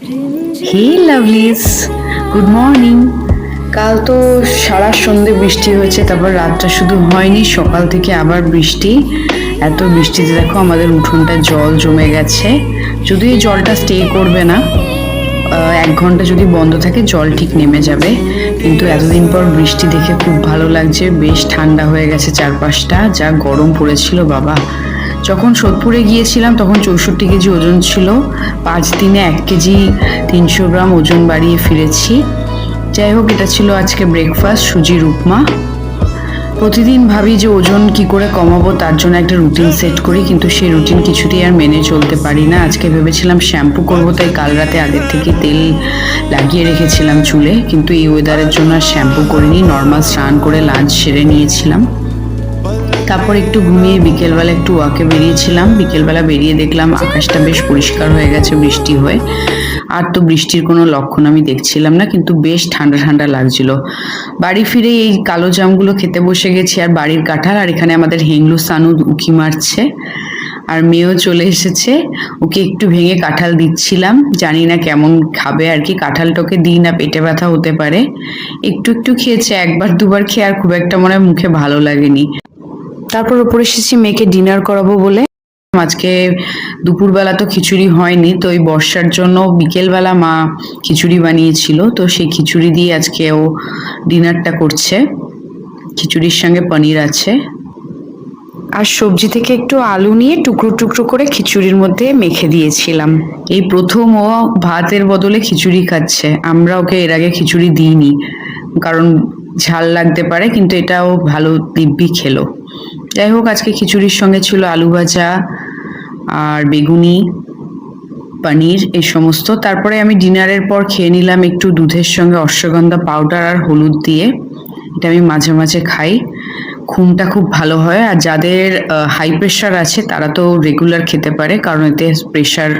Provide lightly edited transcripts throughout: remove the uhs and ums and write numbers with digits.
হে লাভলিস, good morning. কাল তো সারা সন্ধে বৃষ্টি হয়েছে, তারপর রাতটা শুধু হয়নি, সকাল থেকে আবার বৃষ্টি। এত বৃষ্টিতে দেখো আমাদের উঠোনটা জল জমে গেছে। যদিও এই জলটা স্টে করবে না, 1 ঘন্টা যদি বন্ধ থাকে জল ঠিক নেমে যাবে। কিন্তু এতদিন পর বৃষ্টি দেখে খুব ভালো লাগছে, বেশ ঠান্ডা হয়ে গেছে চারপাশটা। যা গরম পড়েছিল বাবা! যখন সোদপুরে গিয়েছিলাম তখন 64 কেজি ওজন ছিল, 5 দিনে 1 কেজি 300 গ্রাম ওজন বাড়িয়ে ফিরেছি। যাই হোক, এটা ছিল আজকে ব্রেকফাস্ট, সুজির উপমা। প্রতিদিন ভাবি যে ওজন কি করে কমাবো, তার জন্য একটা রুটিন সেট করি, কিন্তু সেই রুটিন কিছুতেই আর মেনে চলতে পারি না। আজকে ভেবেছিলাম শ্যাম্পু করবো, তাই কাল রাতে আগের থেকে তেল লাগিয়ে রেখেছিলাম চুলে, কিন্তু এই ওয়েদারের জন্য আর শ্যাম্পু করিনি। নর্মাল স্নান করে লাঞ্চ সেরে নিয়েছিলাম, তারপর একটু ঘুমিয়ে বিকেলবেলা একটু ওয়াকে বেরিয়েছিলাম। বিকেলবেলা বেরিয়ে দেখলাম আকাশটা বেশ পরিষ্কার হয়ে গেছে বৃষ্টি হয়ে। আর তো বৃষ্টির কোনো লক্ষণ আমি দেখছিলাম না, কিন্তু বেশ ঠান্ডা ঠান্ডা লাগছিল। বাড়ি ফিরে এই কালো জামগুলো খেতে বসে গেছি, আর বাড়ির কাঁঠাল। আর এখানে আমাদের হেংলু সানু উঁকি মারছে, আর মেয়েও চলে এসেছে। ওকে একটু ভেঙে কাঁঠাল দিচ্ছিলাম, জানি না কেমন খাবে আর কি। কাঁঠালটাকে দিই না, পেটে ব্যথা হতে পারে। একটু একটু খেয়েছে, একবার দুবার খেয়ে, আর খুব একটা মনে হয় মুখে ভালো লাগেনি। তারপর ওপরে এসেছি মেয়েকে ডিনার করাবো বলে। আজকে দুপুরবেলা তো খিচুড়ি হয়নি, তো এই বর্ষার জন্য বিকেলবেলা মা খিচুড়ি বানিয়েছিল, তো সেই খিচুড়ি দিয়ে আজকে ও ডিনারটা করছে। খিচুড়ির সঙ্গে পনির আছে, আর সবজি থেকে একটু আলু নিয়ে টুকরো টুকরো করে খিচুড়ির মধ্যে মেখে দিয়েছিলাম। এই প্রথম ও ভাতের বদলে খিচুড়ি খাচ্ছে। আমরা ওকে এর আগে খিচুড়ি দিইনি, কারণ ঝাল লাগতে পারে, কিন্তু এটাও ভালো দিব্যি খেলো। যাই হোক, আজকে খিচুড়ির সঙ্গে ছিল আলু ভাজা আর বেগুনি, পনির, এই সমস্ত। তারপরে আমি ডিনারের পর খেয়ে নিলাম একটু দুধের সঙ্গে অশ্বগন্ধা পাউডার আর হলুদ দিয়ে। এটা আমি মাঝে মাঝে খাই, ঘুমটা খুব ভালো হয়। আর যাদের হাই প্রেশার আছে তারা তো রেগুলার খেতে পারে, কারণ এতে প্রেশার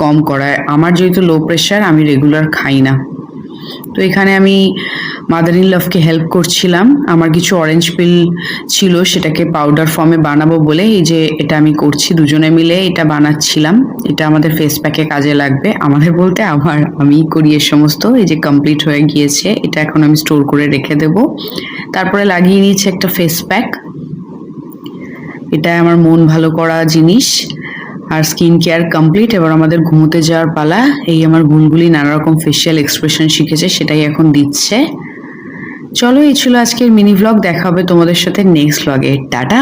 কম করায়। আমার যেহেতু লো প্রেশার, আমি রেগুলার খাই না। তো এখানে আমি মাদার ইন লভকে হেল্প করছিলাম। আমার কিছু অরেঞ্জ পিল ছিল, সেটাকে পাউডার ফর্মে বানাবো বলে এই যে এটা আমি করছি, দুজনে মিলে এটা বানাচ্ছিলাম। এটা আমাদের ফেস প্যাকে কাজে লাগবে, আমাদের বলতে আমি করি এ সমস্ত। এই যে কমপ্লিট হয়ে গিয়েছে, এটা এখন আমি স্টোর করে রেখে দেব। তারপরে লাগিয়ে নিয়েছি একটা ফেস প্যাক, এটা আমার মন ভালো করা জিনিস। আর স্কিন কেয়ার কমপ্লিট, এবার আমাদের ঘুমোতে যাওয়ার পালা। এই আমার গুনগুলি নানা রকম ফেশিয়াল এক্সপ্রেশন শিখেছে, সেটাই এখন দিচ্ছে। চলো, এই ছিল আজকের মিনি ভ্লগ। দেখা হবে তোমাদের সাথে নেক্সট ভ্লগে। টাটা।